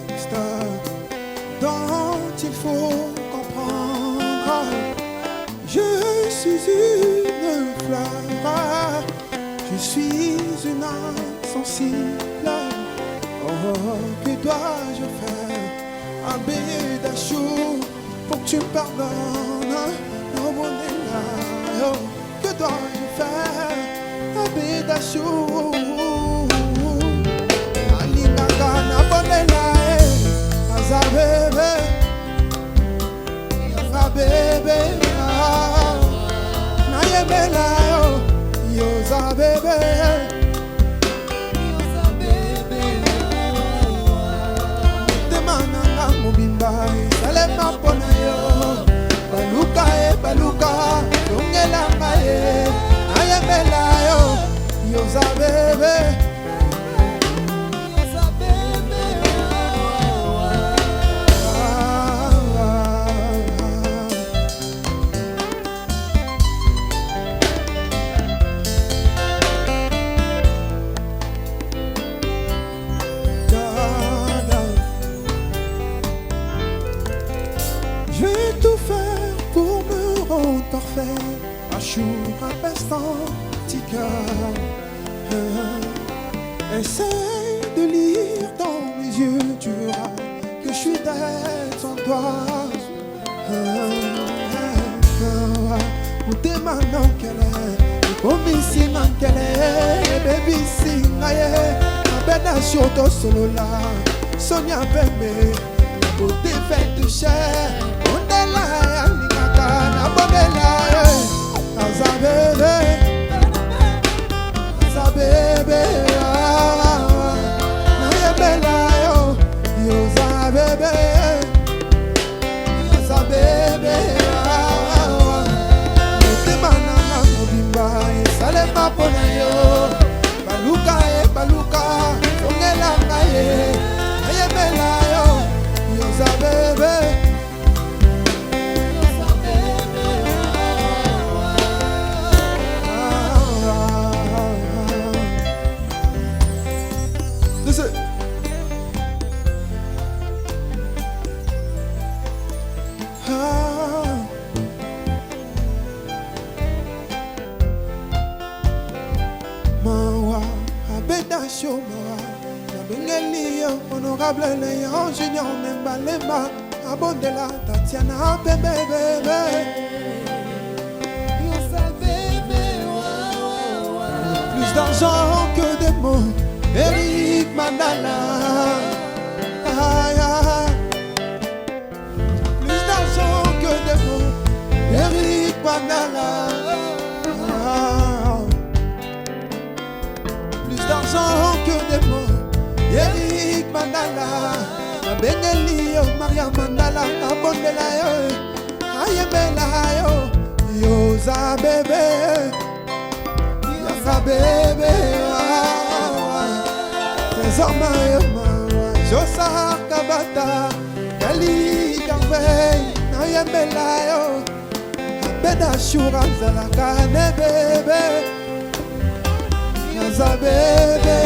texte dont il faut comprendre. Je suis une fleur, je suis une insensible. Oh, que dois-je faire, Abedachou, pour que tu me pardonnes? Oh, mon Dieu, oh, que dois-je faire, Abedachou? Alingagana bonela, aza bébé, aza bébé, na yebela yo, yoza bébé. Salema pona yo, baluka baluka, yongela maye, ayemela yo, yoza bebe. Parfait, Achour, un pestant, petit cœur. Essaye de lire dans mes yeux, tu verras que je suis d'être sans toi. Ou t'es maintenant qu'elle est, ou ici maintenant qu'elle est, baby sing, aïe, ma belle sur ton solo là, Sonia bébé, ou t'es faite de chair, on est là, aza bébé, aza bébé, na yebela yo, yoza bébé, aza bébé, motema nanga mobimba esalema mpona yo, baluka baluka, ongelanga ye, na yebela yo, yoza bébé. Honorable Léon Junior Nembalema, Abondela Tatiana bébé bébé. Plus d'argent que des mots, Eric Mandala. Plus d'argent que des mots, Eric Mandala. Plus d'argent que des mots, Eric Mandala, Beneli yo, Maria Mandala, Abondela yo, ayemela yo, yoza bébé, yoza bébé, trésor mayo, Josa Kabata, Kali Gambey, ayemela yo, Abedachou Zalaka ne bébé, yoza bébé,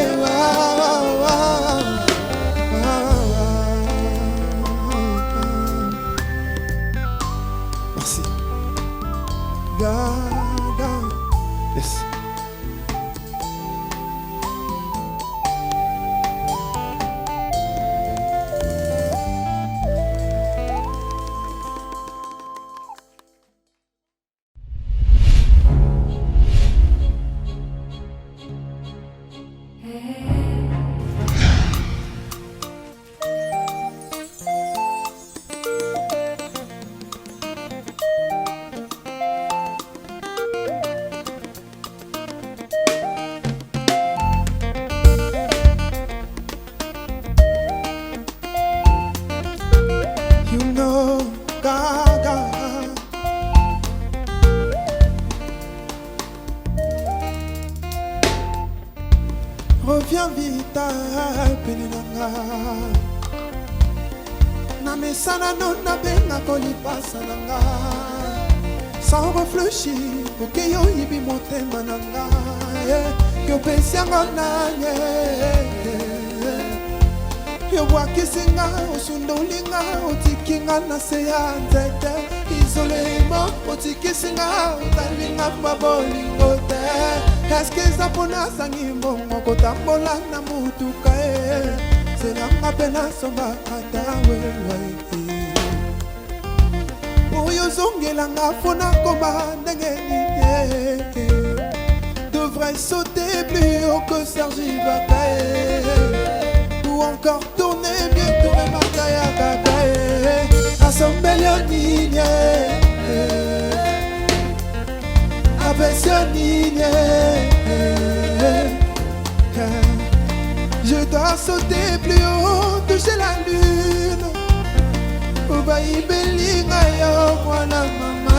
merci. Yes. Reviens vite à Pénénanga. Na mesana non na benga kolipasa nanga. Sans réfléchir, pour que yo yibi motema nanga. Que pesianga nanye. yobwakisinga osundolinga otikinga na se ya nzete isolemo otikisinga otalinga mabolingo te eske eza mpona sangi mbongo kotambola na mutuka selanga mpe nasombaka tawewa oyo ozongelanga mpona koma ndenge nini devrait sauter plus haut que Sergi Bakae ou encore tourner mieux tourner Makaya Kakae Assemblée Nini Nini je dois sauter plus haut, toucher la lune Ubayi belinga yo mwana mama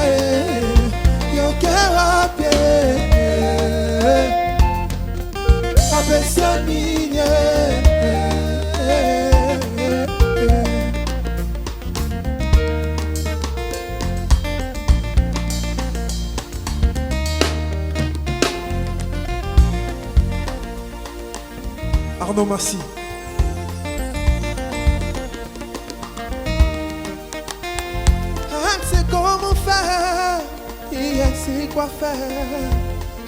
yo kera pie Abessionigne Arnaud Massy. Elle sait comment faire, et elle sait quoi faire.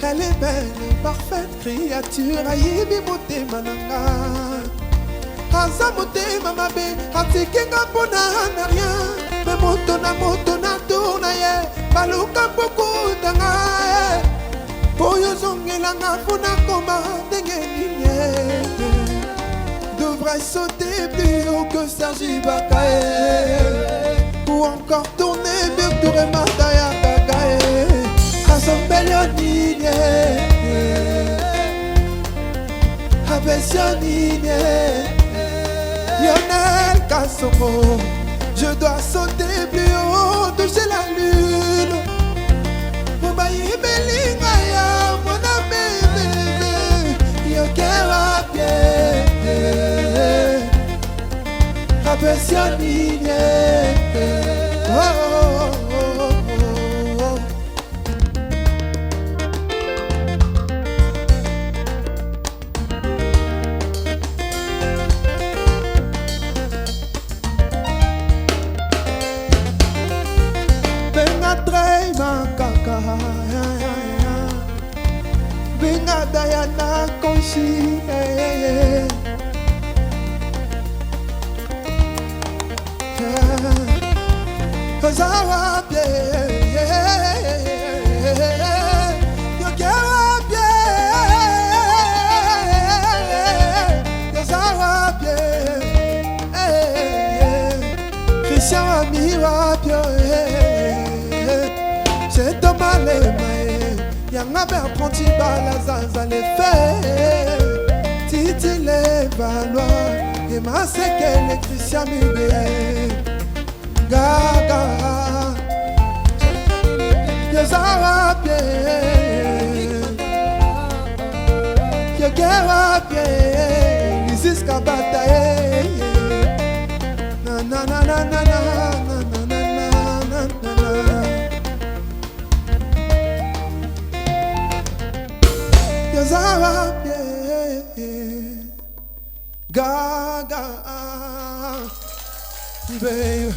Elle est belle et parfaite créature, ayibi motema nanga. Aza motema mabe, atikinga mpona na rien. Mais moto na tourna ye, baluka mbokutanga Oyo zongelanga mpona koma ndenge nini devrait sauter plus haut que Sergi Bakae ou encore tourner mieux que Remataya Kakae Assemblée Nini Abessionigne Lionel Kassoko je dois sauter plus haut, toucher la lune Mubayi belinga ya mwana bébé yo kera pie Abessionigne Benga Trey Makaka Benga Diana Konshi Kazawa Pie Yokewa Pie Kazawa Pie Christian Amiwa Pie c'est Thomas Lemae Yanga Bertrand Tibala Zaza les faits Titi les Valois Et Maseke les Christian Mubé Gaga Yozara Pie Yogera Pie Isis Kabatae Na na na na na na Zara Gaga babe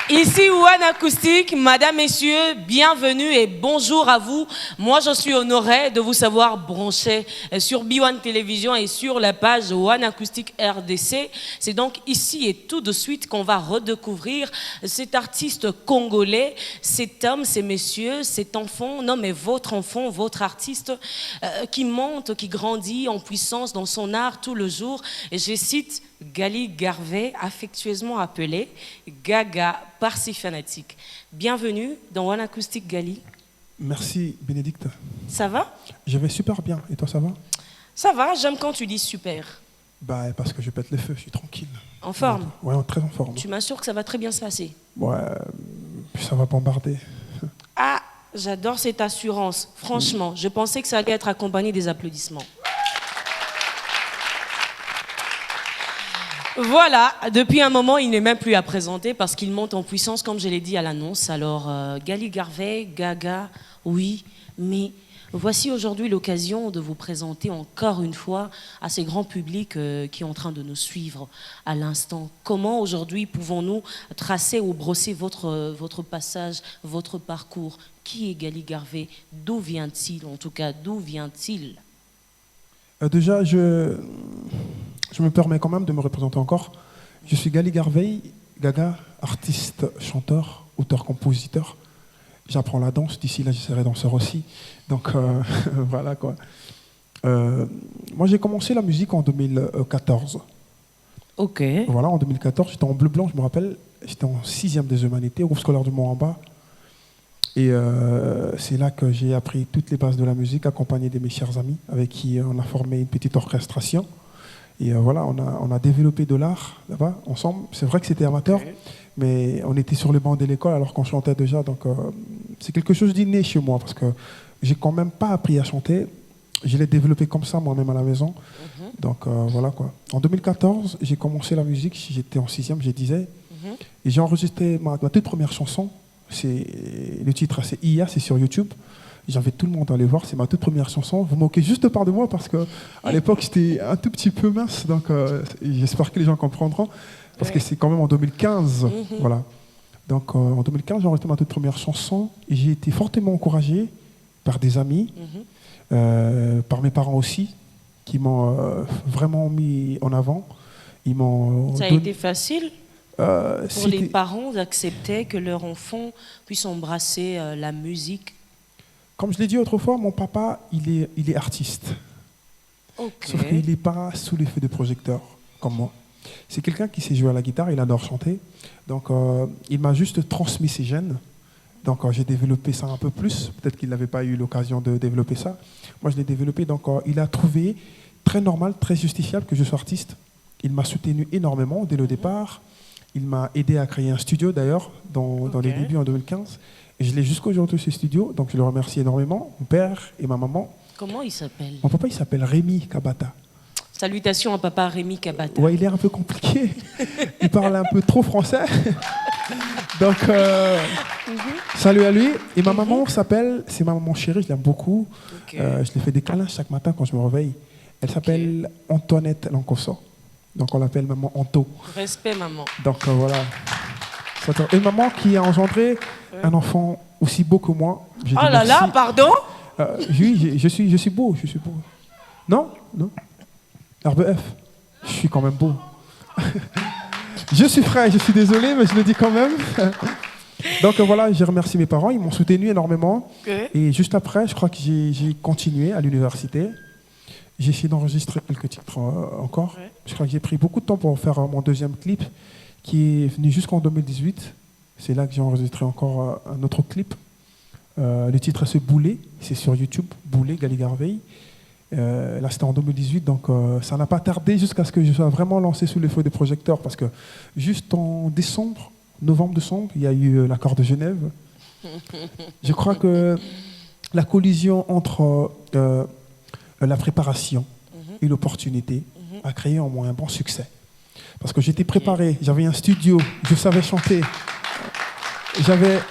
Ici One Acoustique, madame, messieurs, bienvenue et bonjour à vous. Moi, je suis honorée de vous savoir brancher sur B1 Télévision et sur la page One Acoustique RDC. C'est donc ici et tout de suite qu'on va redécouvrir cet artiste congolais, cet homme, ces messieurs, cet enfant, non mais votre enfant, votre artiste qui monte, qui grandit en puissance dans son art tout le jour. Et je cite Gali Garvey, affectueusement appelé Gaga par ses fanatiques. Bienvenue dans One Acoustique, Gali. Merci Bénédicte. Ça va? Je vais super bien. Et toi, ça va? Ça va, j'aime quand tu dis super. Bah, parce que je pète les feux, je suis tranquille. En forme? Ouais, très en forme. Tu m'assures que ça va très bien se passer? Ouais, ça va bombarder. Ah, J'adore cette assurance. Franchement, je pensais que ça allait être accompagné des applaudissements. Voilà, depuis un moment, il n'est même plus à présenter parce qu'il monte en puissance, comme je l'ai dit à l'annonce. Alors, Gali Garvey, Gaga, oui, mais voici aujourd'hui l'occasion de vous présenter encore une fois à ces grands publics qui est en train de nous suivre à l'instant. Comment aujourd'hui pouvons-nous tracer ou brosser votre passage, votre parcours? Qui est Gali Garvey? D'où vient-il? En tout cas, d'où vient-il? Déjà, je me permets quand même de me représenter encore. Je suis Gali Garvey, Gaga, artiste, chanteur, auteur-compositeur. J'apprends la danse, d'ici là je serai danseur aussi. Donc voilà quoi. Moi j'ai commencé la musique en 2014. Ok. Voilà, en 2014, j'étais en bleu-blanc, je me rappelle. J'étais en 6e des humanités, au groupe scolaire du Mont-en-Bas. Et c'est là que j'ai appris toutes les bases de la musique, accompagné de mes chers amis, avec qui on a formé une petite orchestration. Et voilà, on a développé de l'art là-bas, ensemble. C'est vrai que c'était amateur, mais on était sur les bancs de l'école alors qu'on chantait déjà. Donc c'est quelque chose d'inné chez moi, parce que j'ai quand même pas appris à chanter. Je l'ai développé comme ça moi-même à la maison. Donc voilà quoi. En 2014, j'ai commencé la musique, j'étais en 6e, je disais. Et j'ai enregistré ma toute première chanson. Le titre, c'est IA, c'est sur YouTube. J'invite tout le monde à aller voir, c'est ma toute première chanson. Vous moquez juste pas de moi parce qu'à l'époque, j'étais un tout petit peu mince, donc j'espère que les gens comprendront, parce que c'est quand même en 2015. Voilà. Donc en 2015, j'ai enregistré ma toute première chanson et j'ai été fortement encouragé par des amis, par mes parents aussi, qui m'ont vraiment mis en avant. Ça a été facile pour les parents d'accepter que leur enfant puisse embrasser la musique? Comme je l'ai dit autrefois, mon papa, il est artiste. Okay. Sauf qu'il n'est pas sous l'effet de projecteur, comme moi. C'est quelqu'un qui sait jouer à la guitare, il adore chanter. Donc, il m'a juste transmis ses gènes. Donc, j'ai développé ça un peu plus. Peut-être qu'il n'avait pas eu l'occasion de développer ça. Moi, je l'ai développé. Donc, il a trouvé très normal, très justifiable que je sois artiste. Il m'a soutenu énormément dès le départ. Il m'a aidé à créer un studio, d'ailleurs, dans les débuts en 2015. Et je l'ai jusqu'à aujourd'hui, ce studio, donc je le remercie énormément, mon père et ma maman. Comment il s'appelle? Mon papa, il s'appelle Rémi Kabata. Salutations à papa Rémi Kabata. Ouais, il est un peu compliqué. Il parle un peu trop français. Donc, salut à lui. Et ma maman c'est ma maman chérie, je l'aime beaucoup. Je lui fais des câlins chaque matin quand je me réveille. Elle s'appelle Antoinette Lancosso. Donc, on l'appelle maman Anto. Respect, maman. Donc, voilà. Une maman qui a engendré un enfant aussi beau que moi. Oh là là, pardon? Oui, je suis beau, je suis beau. Non? Non. RBF, je suis quand même beau. Je suis frais, je suis désolé, mais je le dis quand même. Donc voilà, j'ai remercié mes parents, ils m'ont soutenu énormément. Et juste après, je crois que j'ai continué à l'université. J'ai essayé d'enregistrer quelques titres encore. Je crois que j'ai pris beaucoup de temps pour faire mon deuxième clip, qui est venu jusqu'en 2018. C'est là que j'ai enregistré encore un autre clip. Le titre c'est Boulet, c'est sur YouTube, Boulet, Gali Garvey. Là c'était en 2018, donc ça n'a pas tardé jusqu'à ce que je sois vraiment lancé sous les feux des projecteurs, parce que juste en novembre-décembre, il y a eu l'accord de Genève. Je crois que la collision entre la préparation et l'opportunité a créé en moi un bon succès. Parce que j'étais préparé, j'avais un studio, je savais chanter, j'avais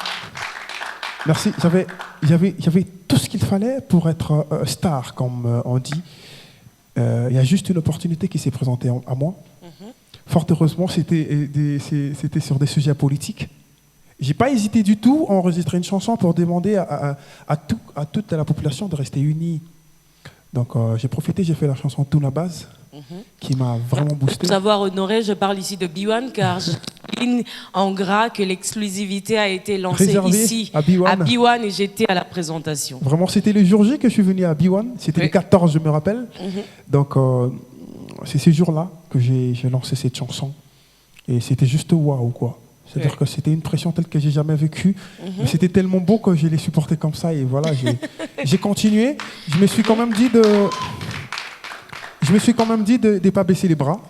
tout ce qu'il fallait pour être star, comme on dit. Il y a juste une opportunité qui s'est présentée à moi. Fort heureusement, c'était sur des sujets politiques. J'ai pas hésité du tout à enregistrer une chanson pour demander à toute la population de rester unie. Donc j'ai profité, j'ai fait la chanson Tout la base, qui m'a vraiment boosté. Pour savoir honoré, je parle ici de B1, car je souligne en gras que l'exclusivité a été lancée ici à B1 et j'étais à la présentation. Vraiment, c'était le jour J que je suis venu à B1, c'était le 14, je me rappelle. Donc c'est ce jour-là que j'ai lancé cette chanson. Et c'était juste waouh, quoi. C'est-à-dire que c'était une pression telle que j'ai jamais vécue. Mais c'était tellement beau que je l'ai supporté comme ça. Et voilà, j'ai continué. Je me suis quand même dit de pas baisser les bras,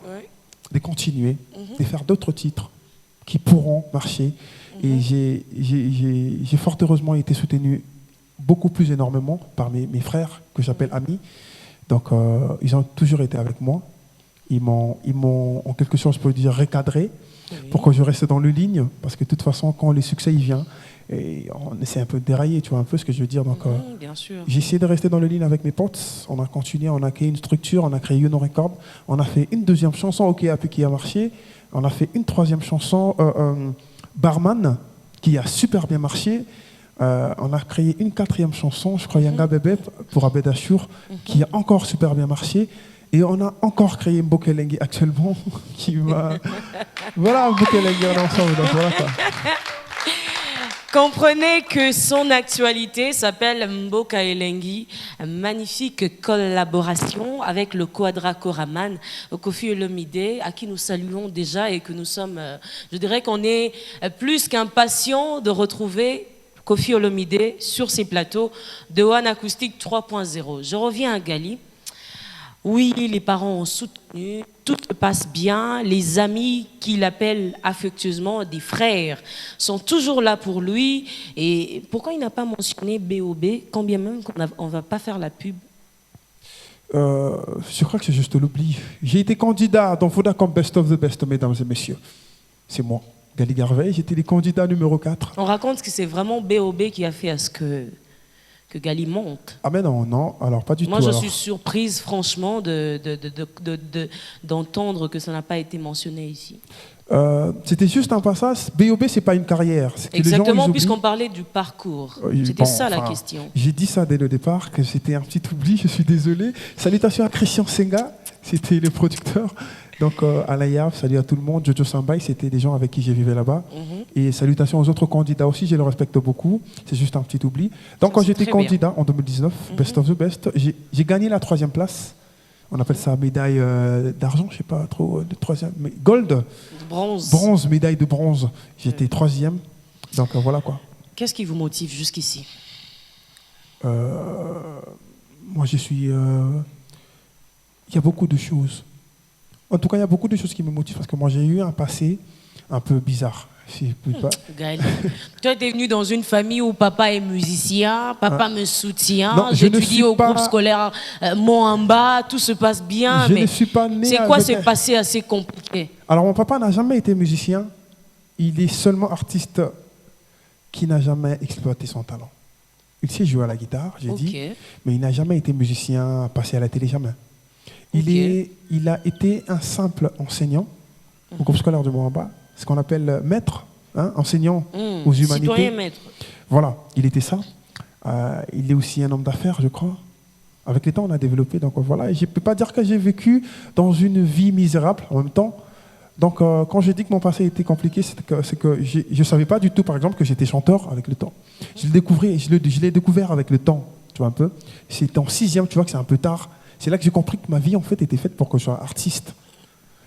de continuer, de faire d'autres titres qui pourront marcher. Et j'ai fort heureusement été soutenu beaucoup plus énormément par mes frères, que j'appelle amis. Donc, ils ont toujours été avec moi. Ils m'ont en quelque sorte, je peux dire, recadré pour que je reste dans le ligne. Parce que de toute façon, quand le succès il vient, et on essaie un peu de dérailler, tu vois un peu ce que je veux dire. Donc, bien sûr. j'ai essayé de rester dans le ligne avec mes potes. On a continué, on a créé une structure, on a créé Uno Record. On a fait une deuxième chanson, OK Happy, qui a marché. On a fait une troisième chanson, Barman, qui a super bien marché. On a créé une quatrième chanson, je crois Yanga Bébé, pour Abed Achour, qui a encore super bien marché. Et on a encore créé Mbokelengi actuellement, qui va... Voilà, Mbokelengi, on est ensemble, donc voilà quoi. Comprenez que son actualité s'appelle Mboka Elengi, magnifique collaboration avec le Quadra Koraman, Koffi Olomide, à qui nous saluons déjà et que nous sommes, je dirais qu'on est plus qu'impatients de retrouver Koffi Olomide sur ces plateaux de One Acoustic 3.0. Je reviens à Gali. Oui, les parents ont soutenu, tout se passe bien, les amis qu'il appelle affectueusement des frères sont toujours là pour lui. Et pourquoi il n'a pas mentionné BOB, quand bien même on ne va pas faire la pub? Je crois que c'est juste l'oubli. J'ai été candidat dans Vodacom Best of the Best, mesdames et messieurs. C'est moi, Gali Garvey, j'étais le candidat numéro 4. On raconte que c'est vraiment BOB qui a fait à ce que Gali monte. Ah mais non, alors pas du tout. Moi, je suis surprise, franchement, d'entendre que ça n'a pas été mentionné ici. C'était juste un passage. BOB, c'est pas une carrière. Exactement, puisqu'on parlait du parcours. C'était ça la question. J'ai dit ça dès le départ, que c'était un petit oubli, je suis désolé. Salutations à Christian Senga, c'était le producteur. Donc, Alain Yav, salut à tout le monde. Jojo Sambai, c'était des gens avec qui j'ai vécu là-bas. Et salutations aux autres candidats aussi, je les respecte beaucoup. C'est juste un petit oubli. Donc, quand j'étais candidat en 2019, Best of the Best, j'ai gagné la 3e place. On appelle ça médaille d'argent, je ne sais pas trop, de 3e. Mais gold. Bronze. Bronze, médaille de bronze. J'étais 3e. Donc, voilà quoi. Qu'est-ce qui vous motive jusqu'ici? Moi, je suis. Il y a beaucoup de choses. En tout cas, il y a beaucoup de choses qui me motivent parce que moi, j'ai eu un passé un peu bizarre. Gaël, toi, tu es venu dans une famille où papa est musicien, papa me soutient, j'étudie au groupe scolaire Moamba, tout se passe bien. Je ne suis pas né. C'est quoi ce passé assez compliqué? Alors, mon papa n'a jamais été musicien. Il est seulement artiste qui n'a jamais exploité son talent. Il sait jouer à la guitare, j'ai dit, mais il n'a jamais été musicien, passé à la télé, jamais. Il a été un simple enseignant au groupe scolaire de Moamba, ce qu'on appelle maître, enseignant aux humanités. Citoyen maître. Voilà, il était ça. Il est aussi un homme d'affaires, je crois. Avec le temps, on a développé. Donc voilà, et je ne peux pas dire que j'ai vécu dans une vie misérable en même temps. Donc quand je dis que mon passé était compliqué, c'est que je ne savais pas du tout, par exemple, que j'étais chanteur avec le temps. Je l'ai découvert avec le temps, tu vois un peu. C'était en 6e, tu vois que c'est un peu tard. C'est là que j'ai compris que ma vie, en fait, était faite pour que je sois artiste.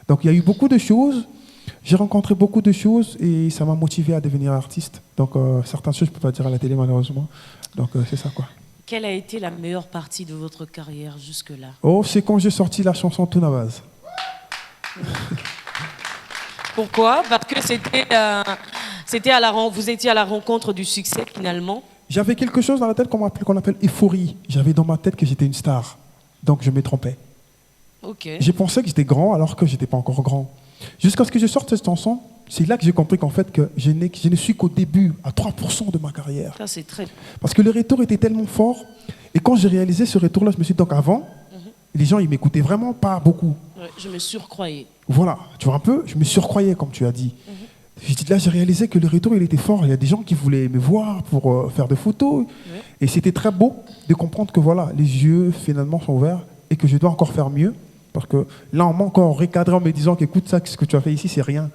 Donc, il y a eu beaucoup de choses. J'ai rencontré beaucoup de choses et ça m'a motivé à devenir artiste. Donc, certaines choses, je ne peux pas dire à la télé, malheureusement. Donc, c'est ça, quoi. Quelle a été la meilleure partie de votre carrière jusque-là? Oh, c'est quand j'ai sorti la chanson Tunabaz. Pourquoi? Parce que vous étiez à la rencontre du succès, finalement. J'avais quelque chose dans la tête qu'on appelle euphorie. J'avais dans ma tête que j'étais une star. Donc, je me trompais. J'ai pensé que j'étais grand alors que je n'étais pas encore grand. Jusqu'à ce que je sorte cette chanson, c'est là que j'ai compris qu'en fait, que je ne suis qu'au début, à 3% de ma carrière. Ça, c'est très... Parce que le retour était tellement fort. Et quand j'ai réalisé ce retour-là, je me suis dit, donc avant, les gens, ils m'écoutaient vraiment pas beaucoup. Ouais, je me surcroyais. Voilà, tu vois un peu, je me surcroyais, comme tu as dit. Là, j'ai réalisé que le retour, il était fort. Il y a des gens qui voulaient me voir pour faire des photos. Et c'était très beau de comprendre que voilà, les yeux, finalement, sont ouverts et que je dois encore faire mieux. Parce que là, on m'a encore recadré en me disant qu'écoute, ça, ce que tu as fait ici, c'est rien.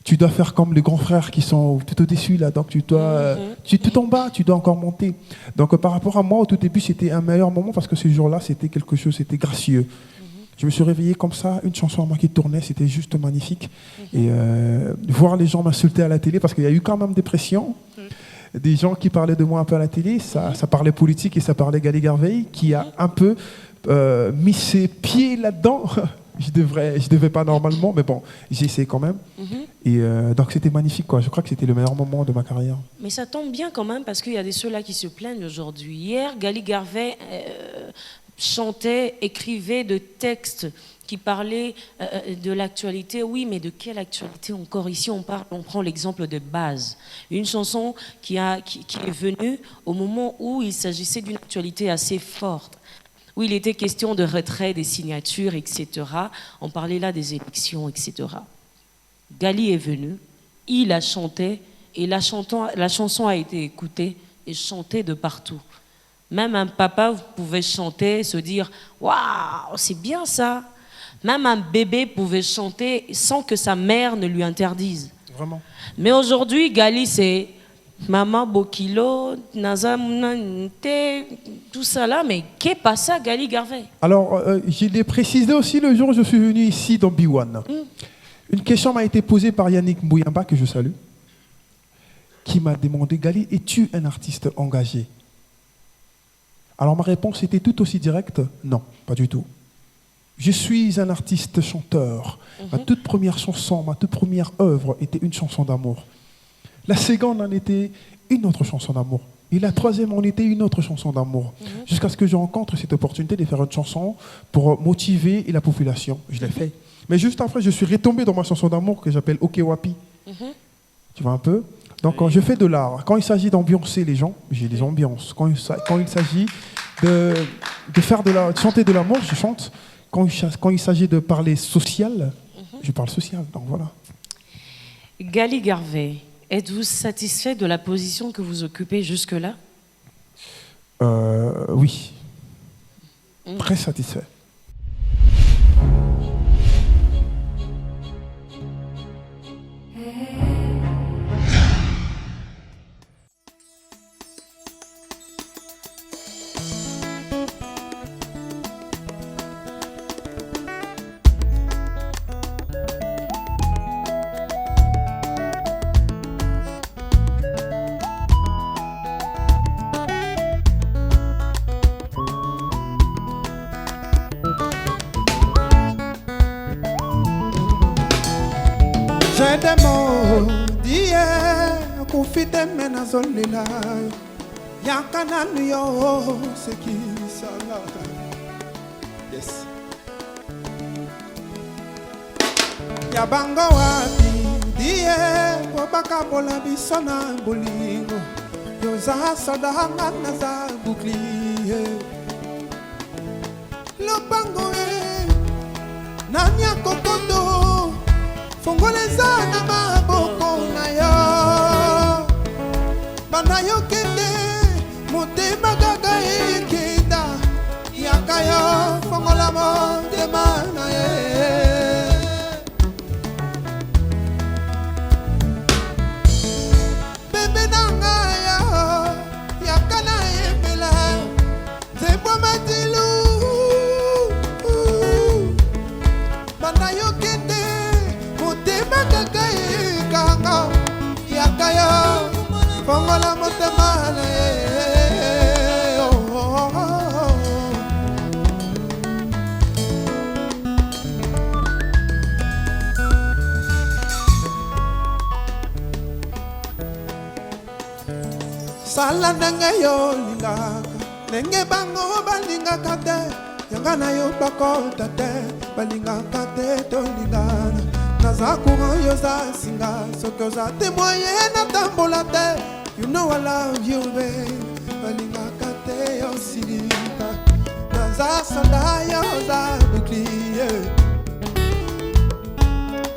Tu dois faire comme les grands frères qui sont tout au-dessus, là. Donc, tu es tout en bas, tu dois encore monter. Donc, par rapport à moi, au tout début, c'était un meilleur moment parce que ce jour-là, c'était quelque chose, c'était gracieux. Je me suis réveillé comme ça, une chanson à moi qui tournait, c'était juste magnifique. Et voir les gens m'insulter à la télé, parce qu'il y a eu quand même des pressions, des gens qui parlaient de moi un peu à la télé, ça parlait politique et ça parlait Gali Garvey, qui a un peu mis ses pieds là-dedans. Je devais pas normalement, mais bon, j'ai essayé quand même. Et donc c'était magnifique, quoi. Je crois que c'était le meilleur moment de ma carrière. Mais ça tombe bien quand même parce qu'il y a des ceux-là qui se plaignent aujourd'hui. Hier, Gali Garvey chantait, écrivait de textes qui parlaient de l'actualité. Oui, mais de quelle actualité encore? Ici, on prend l'exemple de Baz. Une chanson qui est venue au moment où il s'agissait d'une actualité assez forte, où il était question de retrait des signatures, etc. On parlait là des élections, etc. Gali est venu, il a chanté, et la chanson a été écoutée et chantée de partout. Même un papa pouvait chanter, se dire « Waouh, c'est bien ça !» Même un bébé pouvait chanter sans que sa mère ne lui interdise. Vraiment. Mais aujourd'hui, Gali, c'est Maman Bokilo, Naza tout ça là. Mais qu'est passé, Gali Garvey? Alors, je l'ai précisé aussi le jour où je suis venu ici dans B1. Une question m'a été posée par Yannick Mbouyamba, que je salue, qui m'a demandé, Gali, es-tu un artiste engagé? Alors ma réponse était tout aussi directe, non, pas du tout. Je suis un artiste chanteur. Ma toute première chanson, ma toute première œuvre était une chanson d'amour. La seconde en était une autre chanson d'amour. Et la troisième en était une autre chanson d'amour. Jusqu'à ce que je rencontre cette opportunité de faire une chanson pour motiver la population. Je l'ai fait. Mais juste après, je suis retombé dans ma chanson d'amour que j'appelle Ok Wapi. Tu vois un peu? Donc je fais de l'art. Quand il s'agit d'ambiancer les gens, j'ai des ambiances. Quand il s'agit de chanter de l'amour, je chante. Quand il s'agit de parler social, je parle social. Donc voilà. Gali Garvey, êtes-vous satisfait de la position que vous occupez jusque-là? Oui. Très satisfait. J'ai des mots d'hier, confidé mena zolila. Yakana yo, c'est qui ça là? Yes. Yabango wapi d'hier, wabaka bola bisona bolingo. Yoza sadanga naza bouclier. Lobango nanya kokondo. Fongoleza na maboko na yo bana yo kende motema gaga ekenda yaka yo fongola motema na ye bebe nanga yo yaka na yembela zebwa matilu bana yo kende Yakayo, fongola motema na ye. Sala nenge yo lilaka, nenge bango balinga kate, yanga na yo bakota te, balinga kate to lilana. Naza courant yoza singa, soko za témoigner na tambola te. You know I love you, babe. Balinga kate yo silita. Naza soda yoza bouclier.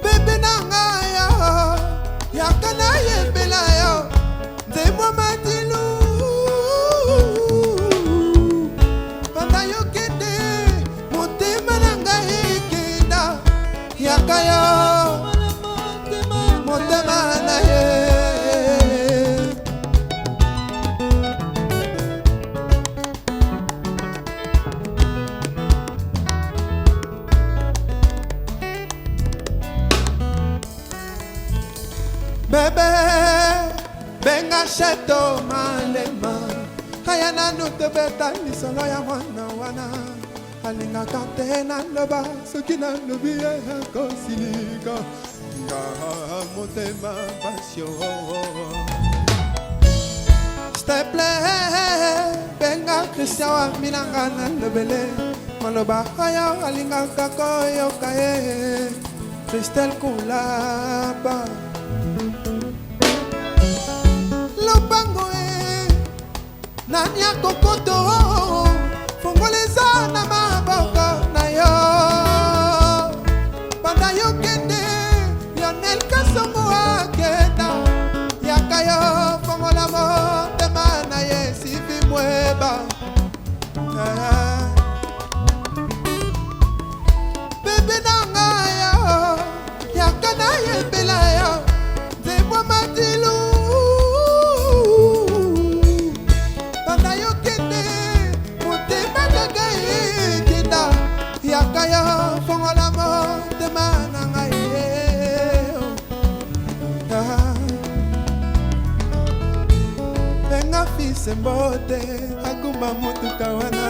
Bébé nanga yo, yakana yembela yo. Nzemwa matilu. Panda yo kende, motema nanga ekenda. Yakayo. Bebe, benga sheto malema. Kaya na nuto beta ni solo ya wana wana. alingaka te naloba soki nalobi akosilika nga motema pasio. S'il te plaît, benga Christian wa minanga nalobele maloba ayo alingaka koyoka ye Christelle Kulaba lobango e nani akokoto fongoleza na maboko na yo banda yo kende Lionel Kasongo akenda yaka yo fongola motema na ye sivi mweba bebe nanga yo yaka na ye bela yo zemwa matilu banda yo kende motema nanga ye kenda yaka yo fongola motema nanga ye benga fise mbote akumba mutuka wana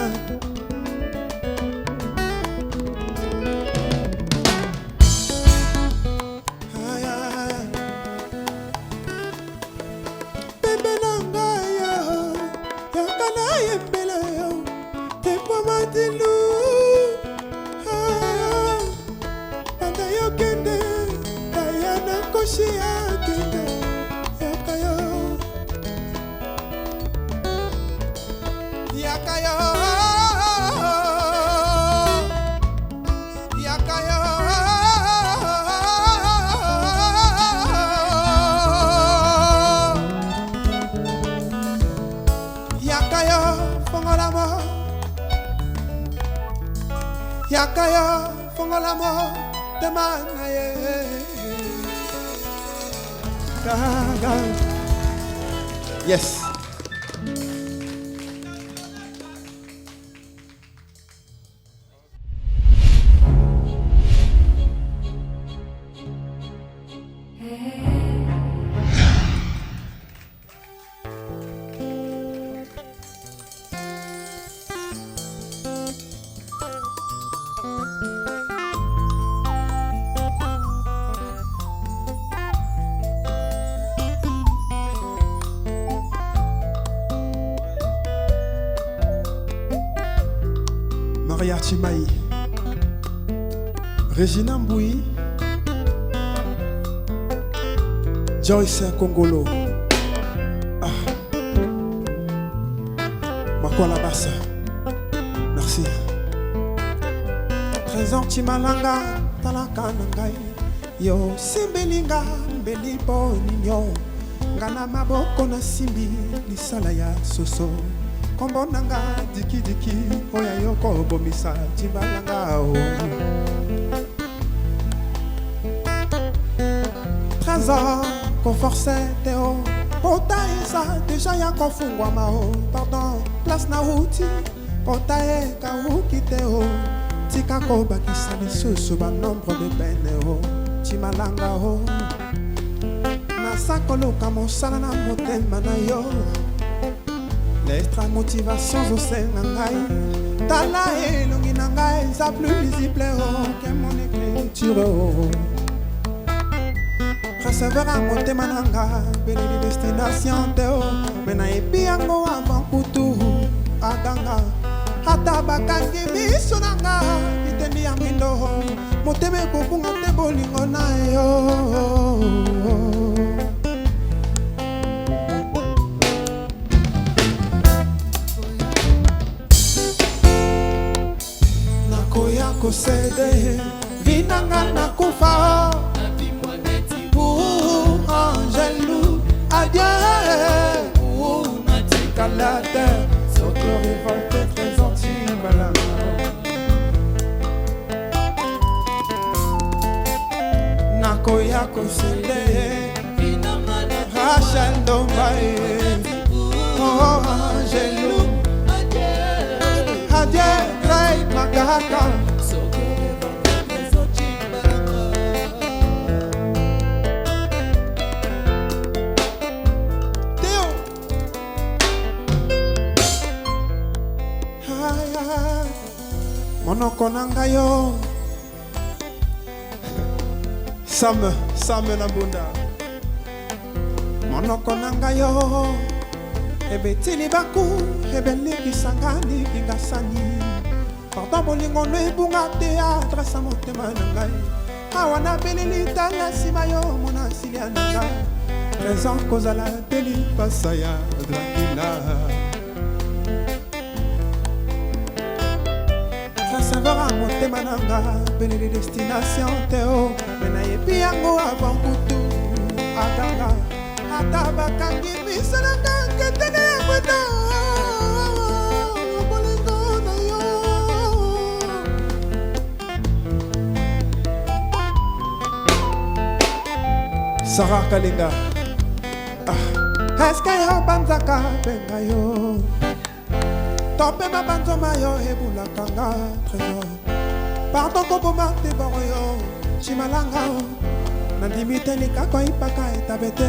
bebe nanga yo yakana yembela yo tempo matilu banda yo kende ayana koshi akende yakayo yakayo yakayo yakayo fongola mo yakayo fongola mo temana ye gaga. Yes. Maria Chimaï, Regina Mboui, Joyce Kongolo, Makola Bassa, merci. Trésor Chimalanga, Talaka Nangai, Yo Simbelinga, Belipo Nino, Ngana Maboko na Simbi, Nisalaya Soso. Kombo nanga diki diki oya yoko bomisa Chimalanga o Trésor conforce teo Kota esa deja ya kofungwa mao Pardon place na huti Kota e ka huki teo Tika ko bakisa lisusu ba nombre de pene o Chimalanga o Nasakoloka mosala na motema na yo L'extra motivation au sein nangai Tala et longi nangai ça plus visible que mon écriture Receveur à monter mananga Béni destination teo Mena epi ango avant kutu Aganga Hata bakangi miso nanga Itendi amindo Moteme kukunga te bolingo na yo Kosede vinanga na kufa pour Angelou adieu pour Natika la terre Soko révolte très anti-malin Nakoya Kosede Rachel Dombaye oh Angelou adieu Grey Magaka monoko na ngai yo Sam na bunda monoko na ngai yo ebetili baku ebelikisanga likingasani pardon bolingo no ebunga teatre sa motema na ngai awa nabeleli tanga nsima yo mona silia na ngai présent kozala teli pasa ya Dracula savoir à motema na nga beleli destination teo me nayebi yango avant kutu atanga ata bakangi miso na nga ketene ya kweta bolingo na yo Sarah Kalinga eske yo banzaka benga yo Tope mabanzoma yo ebulakanga trésor Pardon koboma te boro yo chimalanga Nandimi telika kwa ipaka etabete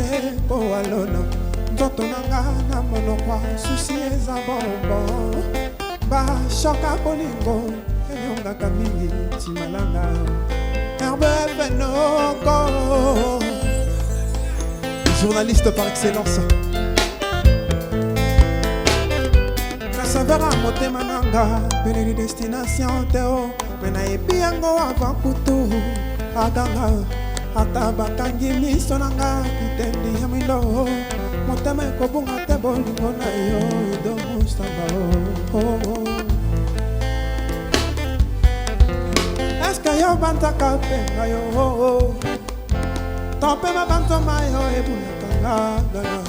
po alono Nzoto nanga na monokwa susi eza bonbon Ba shoka bolingo enyongaka mingi chimalanga Herbe Fenoko Journaliste par excellence Savera motema nanga beleli destination teo me nayebi yango avant kutu aganga ata bakangi miso nanga kitendi ya milo motema ekobunga te bolingo na yo edomustanga eske yo banzaka penga yo tope mabanzoma yo ebulakanga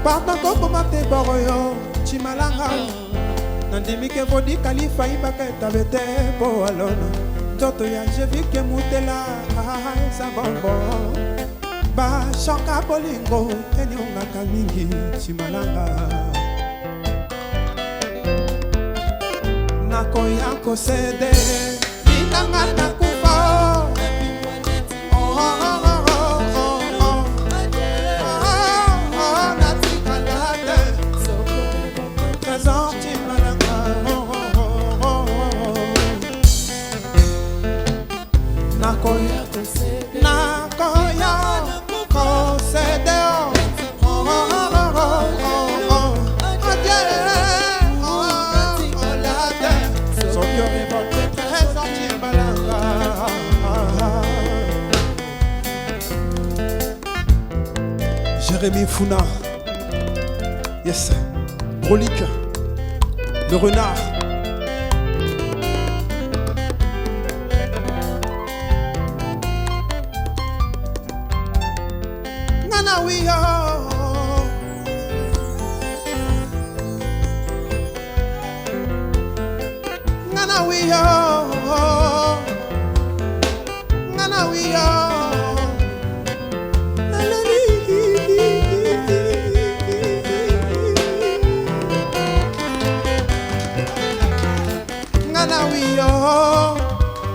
pardon koboma te boro yo chimalanga nandimike vodi kalifa ibaka etabete po alono nzoto ya jevike mutela eza bongo bashoka bolingo enyongaka mingi chimalanga nakoya kosede binanga nakufa Jérémy Founa, yes, Brolique, le renard. Nana oui Nana oui Nana oui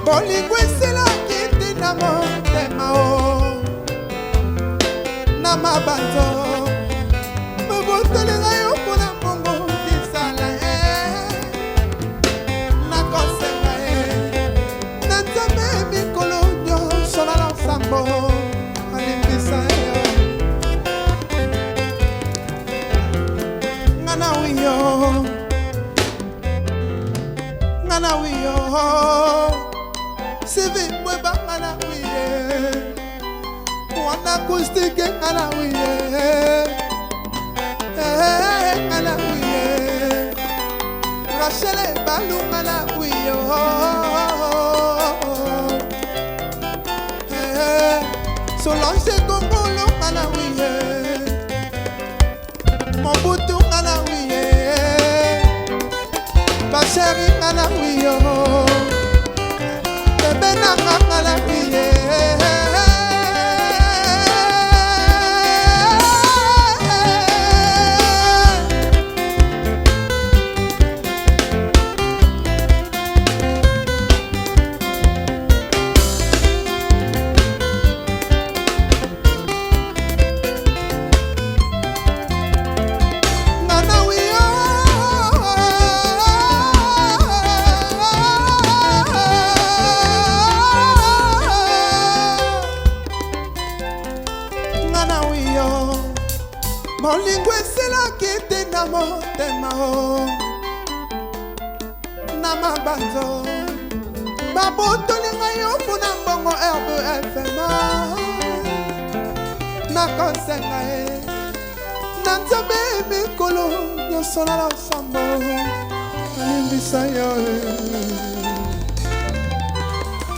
bolingo eselaki te na motema o na mabanzo mobotelenga yo mpona mbongo tisala nakosenga na nzambe mikolo nyonso na losambo alimbisa yo ngana wiyo ngana wiyo Sivi mwe banga na wiye Wana kustike ngana wiye Ngana wiye Rachele balu ngana wiye Solange Gongolo ngana wiye Mobutu ngana wiye Bacheri ngana wiye Benanga la vie motema o na mabanzo babotoli ngai yo mpona mbongo RBFM nakosenga ye na nzambe mikolo nyonso na losambo alimbisa yo.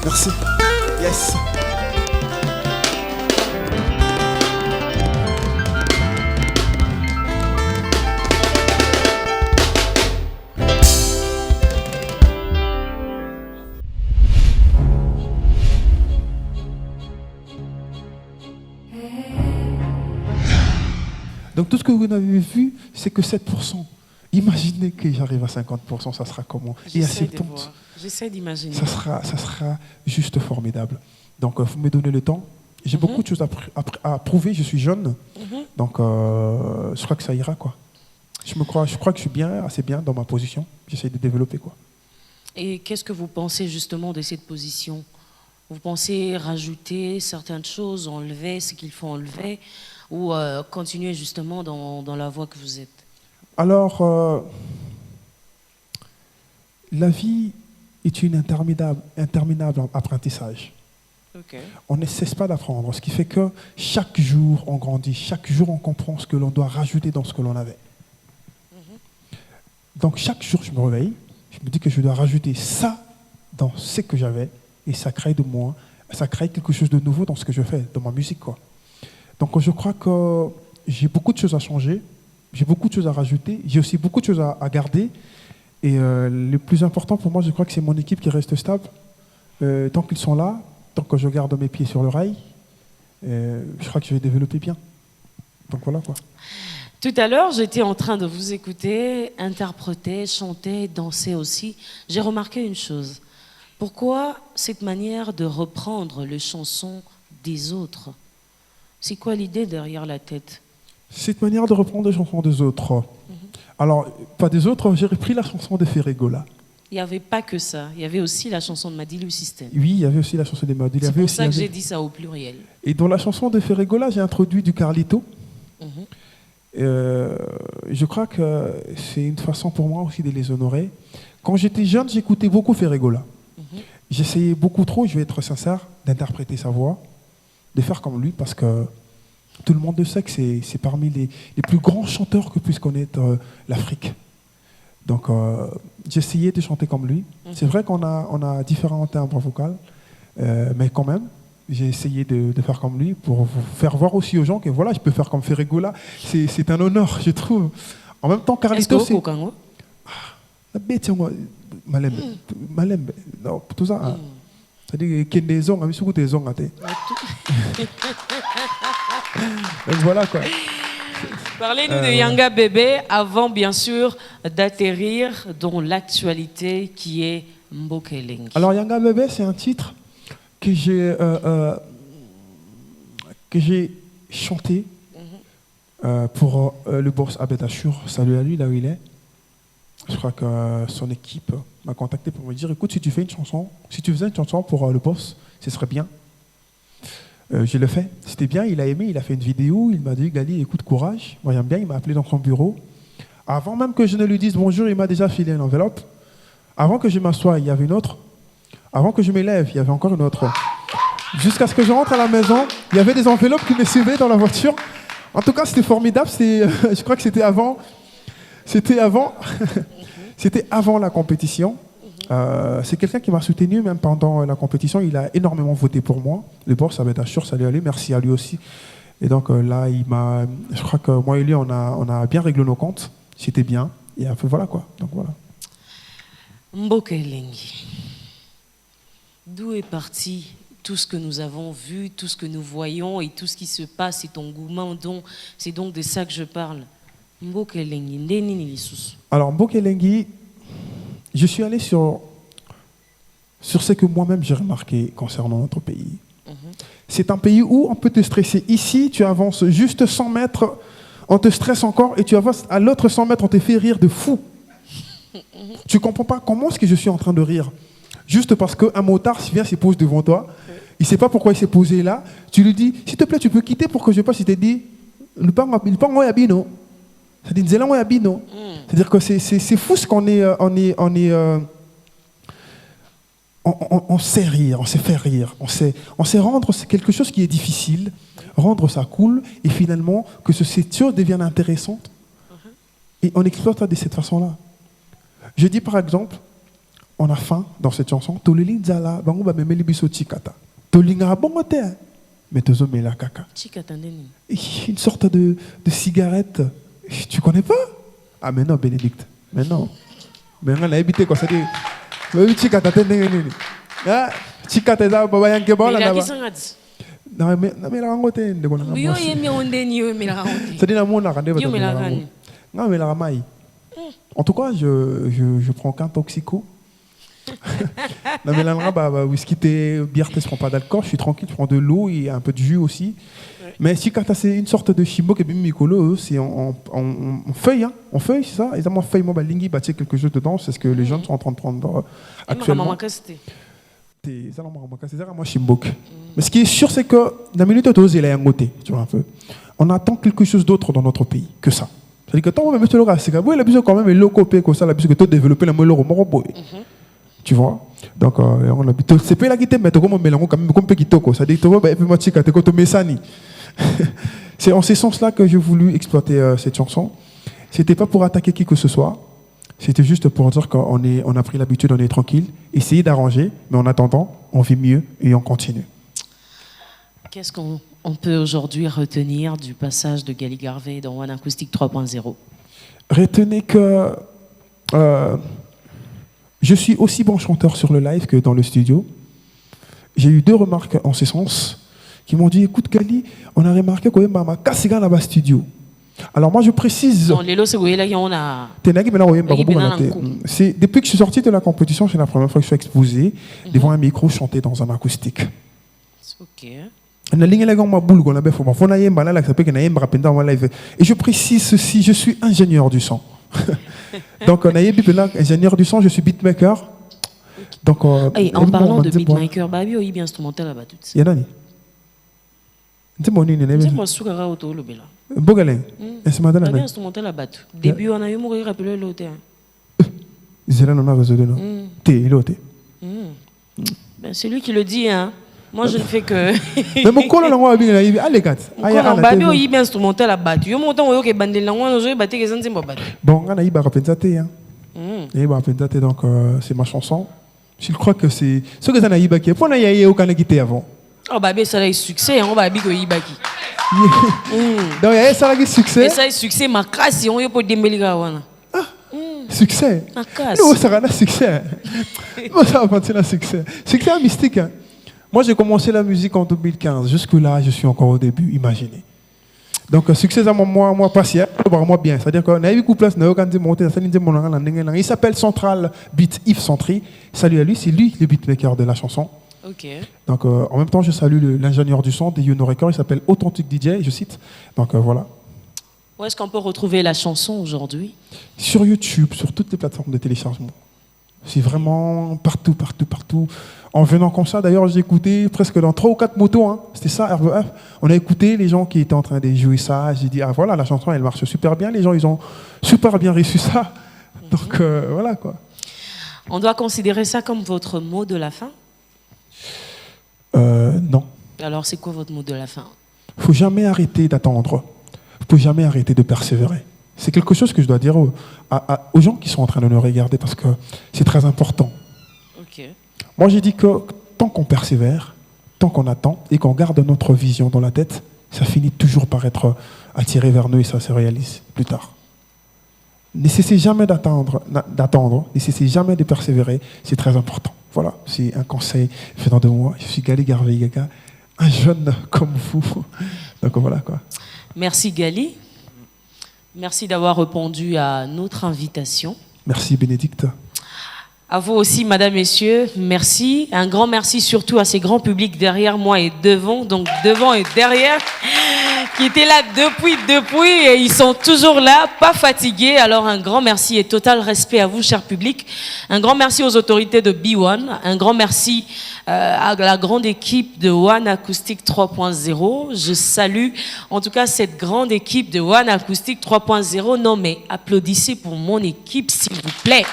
Merci. Yes. Donc tout ce que vous avez vu, c'est que 7%. Imaginez que j'arrive à 50%, ça sera comment? Et à 70%, j'essaie d'imaginer. Ça sera juste formidable. Donc vous me donnez le temps. J'ai beaucoup de choses à prouver, je suis jeune. Donc je crois que ça ira, quoi. Je crois que je suis bien, assez bien dans ma position. J'essaie de développer, quoi. Et qu'est-ce que vous pensez justement de cette position? Vous pensez rajouter certaines choses, enlever ce qu'il faut enlever, ou continuer justement dans la voie que vous êtes? Alors, la vie est une interminable apprentissage. Okay. On ne cesse pas d'apprendre, ce qui fait que chaque jour on grandit, chaque jour on comprend ce que l'on doit rajouter dans ce que l'on avait. Donc chaque jour je me réveille, je me dis que je dois rajouter ça dans ce que j'avais, et ça crée de moi, ça crée quelque chose de nouveau dans ce que je fais, dans ma musique, quoi. Donc je crois que j'ai beaucoup de choses à changer, j'ai beaucoup de choses à rajouter, j'ai aussi beaucoup de choses à garder. Et le plus important pour moi, je crois que c'est mon équipe qui reste stable. Tant qu'ils sont là, tant que je garde mes pieds sur le rail, je crois que je vais développer bien. Donc voilà, quoi. Tout à l'heure, j'étais en train de vous écouter, interpréter, chanter, danser aussi. J'ai remarqué une chose. Pourquoi cette manière de reprendre les chansons des autres? C'est quoi l'idée derrière la tête? Cette manière de reprendre les chansons des autres. Alors, pas des autres, j'ai repris la chanson de Ferregola. Il n'y avait pas que ça, il y avait aussi la chanson de Madilu System. Oui, il y avait aussi la chanson de Madilu. C'est pour ça que j'ai dit ça au pluriel. Et dans la chanson de Ferregola, j'ai introduit du Carlito. Je crois que c'est une façon pour moi aussi de les honorer. Quand j'étais jeune, j'écoutais beaucoup Ferregola. J'essayais beaucoup trop, je vais être sincère, d'interpréter sa voix, de faire comme lui, parce que tout le monde le sait que c'est parmi les plus grands chanteurs que puisse connaître l'Afrique. Donc j'essayais de chanter comme lui. C'est vrai qu'on a différents timbres vocaux, mais quand même, j'ai essayé de faire comme lui pour vous faire voir aussi aux gens que voilà, je peux faire comme Ferregola. C'est un honneur, je trouve. En même temps, Carlito, c'est... Malembe. Non, tout ça. C'est-à-dire qu'il y a des ongles, mais des ongles. Donc voilà, quoi. Parlez-nous de Yanga Bébé avant, bien sûr, d'atterrir dans l'actualité qui est Mbokelengi. Alors, Yanga Bébé, c'est un titre que j'ai chanté pour le boss Abed Achour. Salut à lui, là où il est. Je crois que son équipe m'a contacté pour me dire, écoute, si tu faisais une chanson pour le boss, ce serait bien. Je l'ai fait, c'était bien, il a aimé, il a fait une vidéo, il m'a dit, Gali, écoute, courage. Moi j'aime bien, il m'a appelé dans son bureau. Avant même que je ne lui dise bonjour, il m'a déjà filé une enveloppe. Avant que je m'assoie, il y avait une autre. Avant que je m'élève, il y avait encore une autre. Jusqu'à ce que je rentre à la maison, il y avait des enveloppes qui me suivaient dans la voiture. En tout cas, c'était formidable, je crois que c'était avant la compétition. C'est quelqu'un qui m'a soutenu même pendant la compétition. Il a énormément voté pour moi. Le boss Abed Achour, salut à lui, merci à lui aussi. Et donc là, je crois que moi et lui, on a bien réglé nos comptes. C'était bien. Et un peu voilà, quoi. Donc voilà. Mbokelengi. D'où est parti tout ce que nous avons vu, tout ce que nous voyons et tout ce qui se passe, cet engouement, c'est donc de ça que je parle. Mbokelengi, ndeni nilisusu. Alors Mbokelengi, je suis allé sur ce que moi-même j'ai remarqué concernant notre pays. C'est un pays où on peut te stresser. Ici, tu avances juste 100 mètres, on te stresse encore, et tu avances à l'autre 100 mètres, on te fait rire de fou. Tu ne comprends pas comment est-ce que je suis en train de rire. Juste parce qu'un motard vient se pose devant toi, il ne sait pas pourquoi il s'est posé là, tu lui dis, s'il te plaît, tu peux quitter pour que je passe, il te dit, C'est-à-dire que c'est fou ce qu'on est, on sait rire, on sait faire rire, on sait rendre quelque chose qui est difficile, rendre ça cool, et finalement que cette chose devienne intéressante. Et on exploite ça de cette façon-là. Je dis par exemple, on a faim dans cette chanson. Tolili nzala, bango ba memeli biso chikata. Tolinga bongo te, mais tozo mela kaka. Chikata neni. Une sorte de cigarette. Tu connais pas? Ah mais non, Bénédicte. Mais non. Mais on a habité quoi ça dit. Mais chikata te neni. Ah, chikata za baba yanke bola là-bas. Non mais la rangote ndeko na. Yo yemi ondeni yo mela rangote. Ça dit na mona kande ba. Yo mela rangote. Non mais la ramai. En tout cas, je prends qu'un toxico. Non mais là, whisky, bière, je prends pas d'alcool, je suis tranquille, je prends de l'eau et un peu de jus aussi. Ouais. Mais si quand c'est une sorte de chimbo qui est bien micolo, c'est en feuille, hein, en feuille, c'est ça. Ils ont feuille, moi, lingui, bâtir quelque chose dedans, c'est ce que les jeunes sont en train de prendre actuellement. C'est ça, moi, chimbok. Mais ce qui est sûr, c'est que la minute où tu es un côté, tu vois un peu. On attend quelque chose d'autre dans notre pays que ça. C'est-à-dire que tant que tu as c'est que la musique quand même est locopée comme ça, la musique que tu as développée la moelle au moroboy. Tu vois. Donc on a c'est pas la qui t'aime mais tu comme mélange comme petit toko, ça dit tu vois bah puis moi tu quand tu mesani. C'est en ce sens-là que j'ai voulu exploiter cette chanson. C'était pas pour attaquer qui que ce soit. C'était juste pour dire qu'on a pris l'habitude, on est tranquille, essayer d'arranger, mais en attendant, on vit mieux et on continue. Qu'est-ce qu'on peut aujourd'hui retenir du passage de Gali Garvey dans One Acoustic 3.0? Retenez que je suis aussi bon chanteur sur le live que dans le studio. J'ai eu 2 remarques en ce sens qui m'ont dit, écoute Gali, on a remarqué qu'on a cassé dans le studio. Alors moi je précise. C'est depuis que je suis sorti de la compétition, c'est la première fois que je suis exposé devant un micro chanté dans un acoustique. Ok. Et je précise ceci, je suis ingénieur du son. Donc on a ingénieur du son, je suis beatmaker. Donc en parlant de beatmaker, Babi a bien instrumental là-bas tout ça. Yanani. C'est mon nini nebe. C'est moi soukara auto le bela. Bogaleng. Instrumental là. Bien instrumental là-bas. Début on a eu mourir rappeler l'autre. Zéla non a résolé non. T'es l'autre. Ben c'est lui qui le dit hein. Moi, je ne fais que. Mais mon collègue, on va bien aller gars. Babi, il bien instrumental à battre. Yo montant au que bandel la moi, je battre que ça ne s'est pas battre. Bon, on a eu Barapenzate hein. Et Barapenzate donc c'est ma chanson. Je crois que c'est ce que ça n'a eu qui. Pour n'a eu aucun guité avant. Oh Babi, ça a eu succès, on Babi que Ibaki. Donc il y a ça a eu succès. Et ça a eu succès ma casse, on y a pas Dembélé wana. Succès. Ma casse. Nous ça a un succès. Moi ça va partir un succès. Succès mystique hein. Moi, j'ai commencé la musique en 2015. Jusque-là, je suis encore au début, imaginez. Donc, succès à moi, patient, moi bien. C'est-à-dire qu'on a eu beaucoup de place, il s'appelle Central Beat Yves Centry. Salut à lui, c'est lui le beatmaker de la chanson. Ok. Donc, en même temps, je salue l'ingénieur du son des Yuno Records, il s'appelle Authentic DJ, je cite. Donc, voilà. Où est-ce qu'on peut retrouver la chanson aujourd'hui? Sur YouTube, sur toutes les plateformes de téléchargement. C'est vraiment partout. En venant comme ça, d'ailleurs, j'ai écouté presque dans 3 ou 4 motos. Hein. C'était ça, RVF. On a écouté les gens qui étaient en train de jouer ça. J'ai dit, ah voilà, la chanson, elle marche super bien. Les gens, ils ont super bien reçu ça. Donc, voilà, quoi. On doit considérer ça comme votre mot de la fin? Non. Alors, c'est quoi votre mot de la fin? Il ne faut jamais arrêter d'attendre. Il ne faut jamais arrêter de persévérer. C'est quelque chose que je dois dire aux gens qui sont en train de nous regarder parce que c'est très important. Ok. Moi, j'ai dit que tant qu'on persévère, tant qu'on attend et qu'on garde notre vision dans la tête, ça finit toujours par être attiré vers nous et ça se réalise plus tard. Ne cessez jamais d'attendre, ne cessez jamais de persévérer, c'est très important. Voilà, c'est un conseil venant de moi. Je suis Gali Garvey Gaga, un jeune comme vous. Donc voilà quoi. Merci Gali. Merci d'avoir répondu à notre invitation. Merci Bénédicte. À vous aussi, madame, messieurs, merci. Un grand merci surtout à ces grands publics derrière moi et devant, donc devant et derrière, qui étaient là depuis, et ils sont toujours là, pas fatigués. Alors un grand merci et total respect à vous, cher public. Un grand merci aux autorités de B1. Un grand merci à la grande équipe de One Acoustic 3.0. Je salue en tout cas cette grande équipe de One Acoustic 3.0. Non mais applaudissez pour mon équipe s'il vous plaît.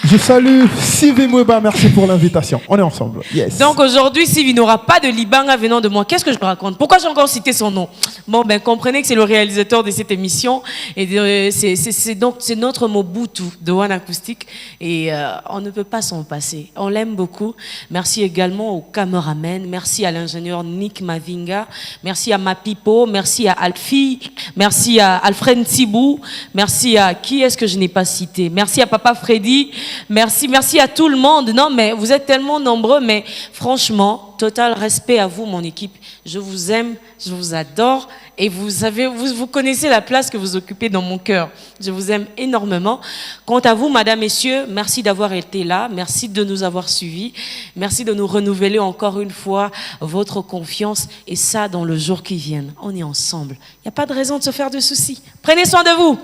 Je salue Sylvie Moueba, merci pour l'invitation. On est ensemble. Yes. Donc aujourd'hui, Sylvie n'aura pas de Libanga venant de moi. Qu'est-ce que je raconte? Pourquoi j'ai encore cité son nom? Bon, ben comprenez que c'est le réalisateur de cette émission. Et c'est notre Mobutu de One Acoustic. Et on ne peut pas s'en passer. On l'aime beaucoup. Merci également au caméraman. Merci à l'ingénieur Nick Mavinga. Merci à Mapipo. Merci à Alfie. Merci à Alfred Ntibou. Merci à qui est-ce que je n'ai pas cité? Merci à Papa Freddy. Merci à tout le monde. Non, mais vous êtes tellement nombreux, mais franchement, total respect à vous, mon équipe. Je vous aime, je vous adore, et vous savez, vous connaissez la place que vous occupez dans mon cœur. Je vous aime énormément. Quant à vous, madame, messieurs, merci d'avoir été là, merci de nous avoir suivis, merci de nous renouveler encore une fois votre confiance, et ça dans le jour qui vient. On est ensemble. Il n'y a pas de raison de se faire de soucis. Prenez soin de vous.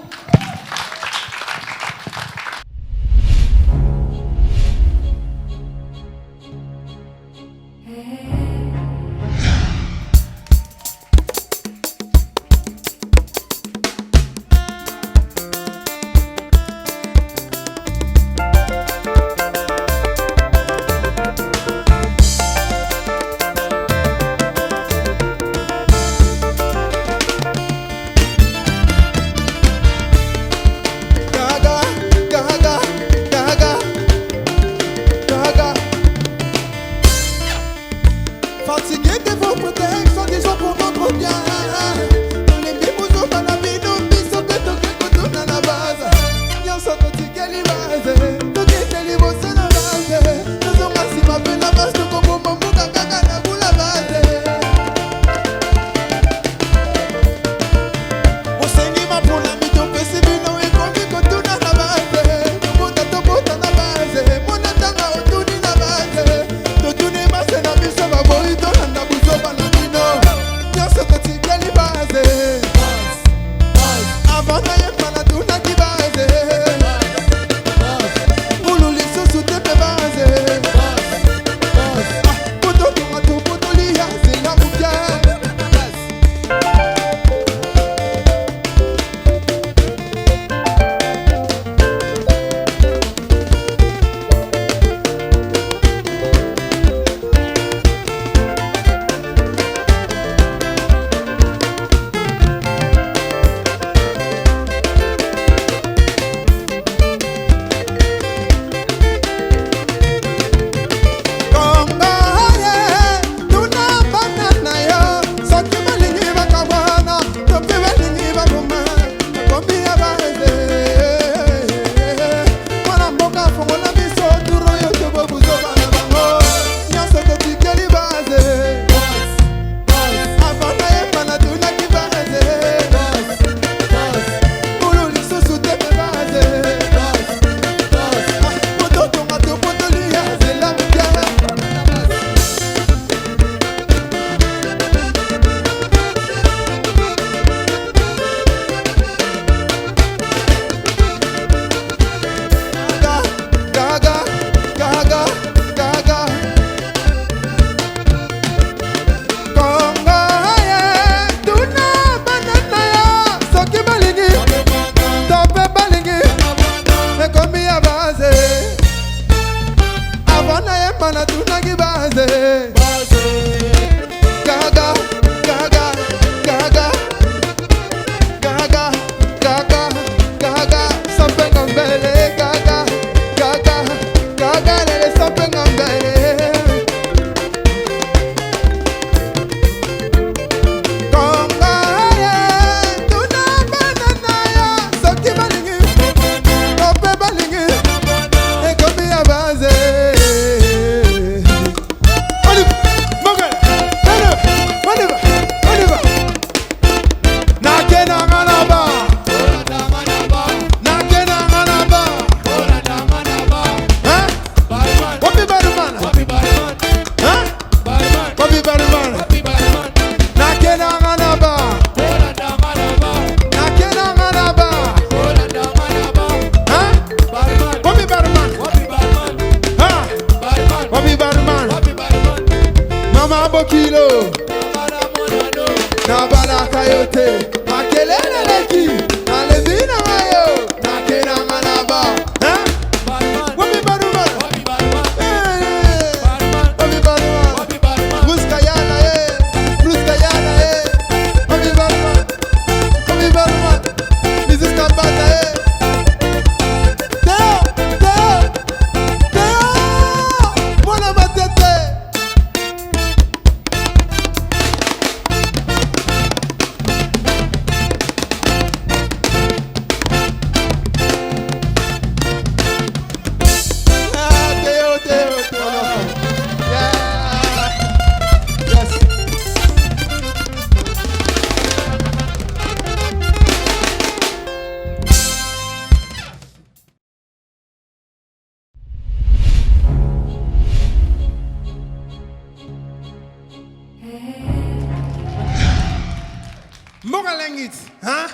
Lengit, hein?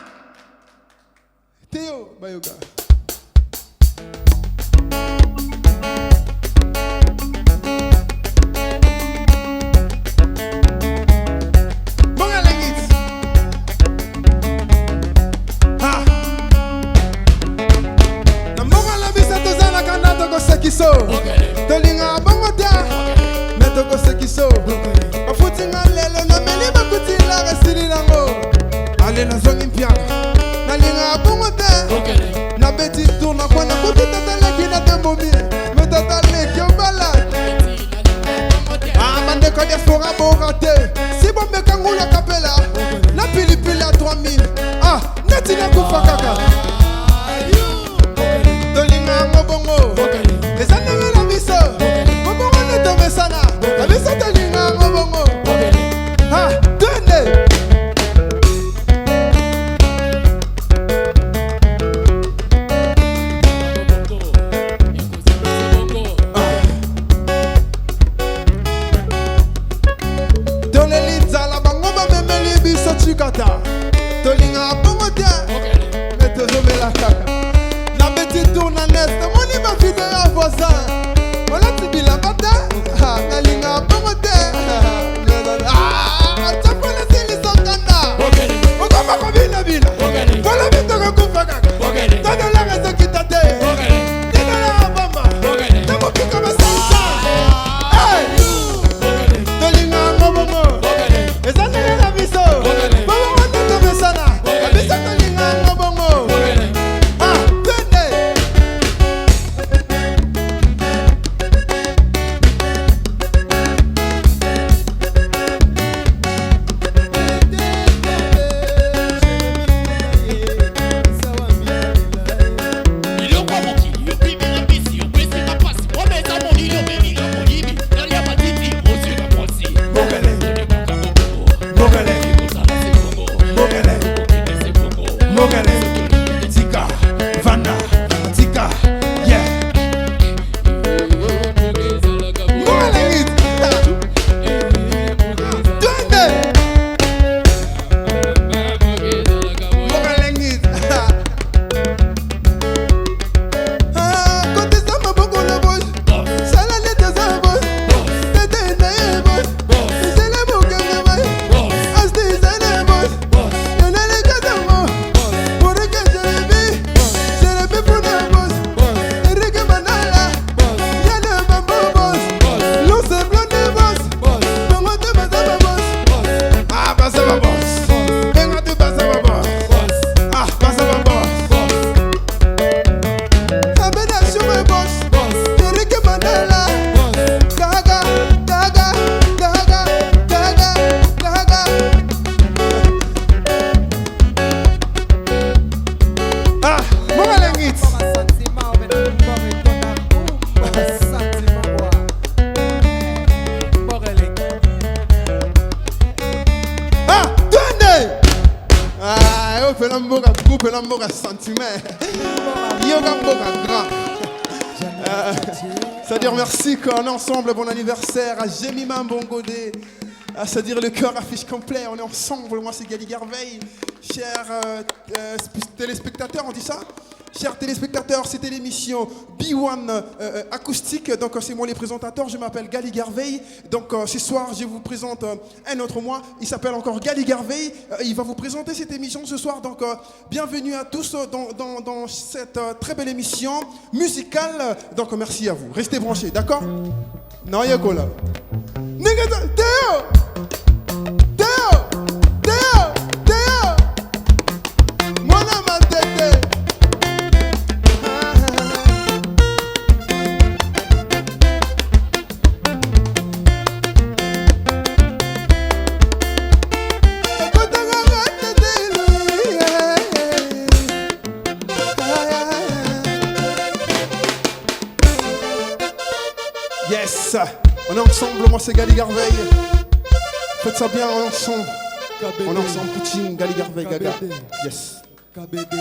Théo, Bayoga. Monga Lengit. Ah. Na monga la bisa tozala kana toko sekiso. Tolinga mongo ta. Na toko sekiso. Mafuti ngalelo na meli makuti la resiri nango. Ale na zongi mpiaka. Na linga bongo te. Na beti tourna kwa na kuti tatale kina tembomi. Me tatale kyo balade. Ah mande kwa diaspora borate. Si bombe kangula kapela. Na pilipili a 3000. Ah neti na kufa kaka. Tolinga ngobongo. Ezana ngela biso. Ngobongo netome sana. Abiso tolinga ngobongo. Ah dene. Chikata, tolinga bongo te, meto zomela kaka. Na beti tourna neste, moni ma fide ya voisin. Wala tibila bata, na linga bongo te. Ah, chapole sili sokanda. Okoma kobina bina. Wala bito kukufa kaka. Todo la rezo kitate. Dina la bamba. Tamo pika masasa. Hey, tolinga ngobongo. Ezana ya biso. Mboga sentiment, yoga mboga grand. C'est-à-dire merci qu'on est ensemble, bon anniversaire à Jemima Mbongodé. C'est-à-dire le cœur affiche complet, on est ensemble. Moi c'est Gali Garveille, chers téléspectateurs, on dit ça? Chers téléspectateurs, c'était l'émission B1 acoustique. Donc c'est moi les présentateurs, je m'appelle Gali Garveille. Donc ce soir, je vous présente un autre moi. Il s'appelle encore Gali Garveille. Il va vous présenter cette émission ce soir. Donc bienvenue à tous dans cette très belle émission musicale. Donc merci à vous. Restez branchés, d'accord? Non, il y a quoi là? Théo! Théo! Théo! Théo! Mon âme a tête. Yes, on est ensemble, moi c'est Gali Garveille. Faites ça bien, on est ensemble. On est ensemble, Poutine, Gali Garveille, Gaga. Yes. KBD.